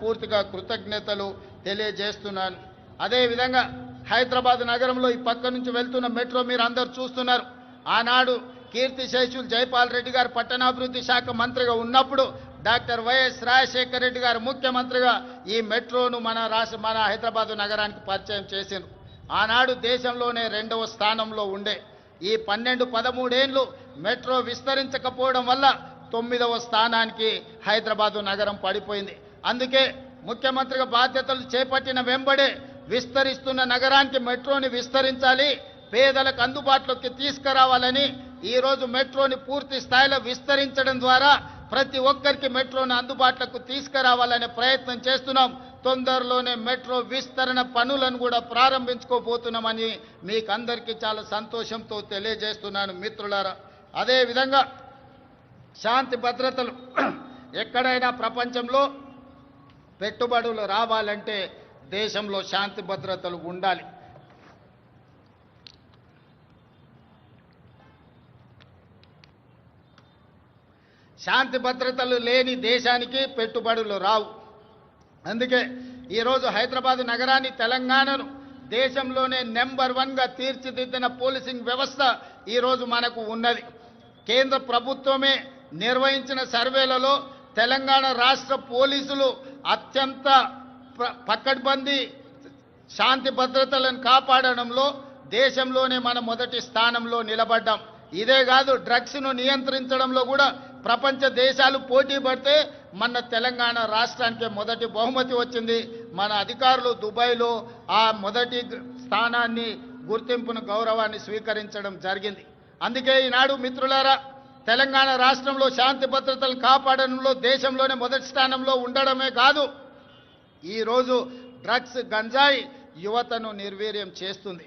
మనస్ఫూర్తిగా కృతజ్ఞతలు తెలియజేస్తున్నాను. అదేవిధంగా హైదరాబాద్ నగరంలో ఈ పక్క నుంచి వెళ్తున్న మెట్రో మీరు అందరూ చూస్తున్నారు. ఆనాడు కీర్తిశేషులు జైపాల్ రెడ్డి గారు పట్టణాభివృద్ధి శాఖ మంత్రిగా ఉన్నప్పుడు డాక్టర్ వైఎస్ రాజశేఖర రెడ్డి గారు ముఖ్యమంత్రిగా ఈ మెట్రోను మన హైదరాబాద్ నగరానికి పరిచయం చేసిండ్రు. ఆనాడు దేశంలోనే 2వ స్థానంలో ఉండే ఈ 12-13 ఏళ్ళు మెట్రో విస్తరించకపోవడం వల్ల 9వ స్థానానికి హైదరాబాదు నగరం పడిపోయింది. అందుకే ముఖ్యమంత్రిగా బాధ్యతలు చేపట్టిన వెంబడే విస్తరిస్తున్న నగరానికి మెట్రోని విస్తరించాలి, పేదలకు అందుబాటులోకి తీసుకురావాలని ఈరోజు మెట్రోని పూర్తి స్థాయిలో విస్తరించడం ద్వారా ప్రతి ఒక్కరికి మెట్రోని అందుబాటులోకి తీసుకురావాలనే ప్రయత్నం చేస్తున్నాం. తొందరలోనే మెట్రో విస్తరణ పనులను కూడా ప్రారంభించుకోబోతున్నామని మీకు అందరికీ చాలా సంతోషంతో తెలియజేస్తున్నాను మిత్రులారా. అదేవిధంగా శాంతి భద్రతలు ఎక్కడైనా ప్రపంచంలో పెట్టుబడులు రావాలంటే దేశంలో శాంతి భద్రతలు ఉండాలి. శాంతి భద్రతలు లేని దేశానికి పెట్టుబడులు రావు. అందుకే ఈరోజు హైదరాబాద్ నగరాన్ని, తెలంగాణను దేశంలోనే నెంబర్ 1గా తీర్చిదిద్దిన పోలీసింగ్ వ్యవస్థ ఈరోజు మనకు ఉన్నది. కేంద్ర ప్రభుత్వమే నిర్వహించిన సర్వేలలో తెలంగాణ రాష్ట్ర పోలీసులు అత్యంత పకడ్బందీ శాంతి భద్రతలను కాపాడడంలో దేశంలోనే మన మొదటి స్థానంలో నిలబడ్డాం. ఇదే కాదు, డ్రగ్స్ను నియంత్రించడంలో కూడా ప్రపంచ దేశాలు పోటీ పడితే మన తెలంగాణ రాష్ట్రానికి మొదటి బహుమతి వచ్చింది. మన అధికారులు దుబాయ్లో ఆ మొదటి స్థానాన్ని, గుర్తింపును, గౌరవాన్ని స్వీకరించడం జరిగింది. అందుకే ఈనాడు మిత్రులారా, తెలంగాణ రాష్ట్రంలో శాంతి భద్రతలు కాపాడడంలో దేశంలోనే మొదటి స్థానంలో ఉండడమే కాదు, ఈరోజు డ్రగ్స్, గంజాయి యువతను నిర్వీర్యం చేస్తుంది.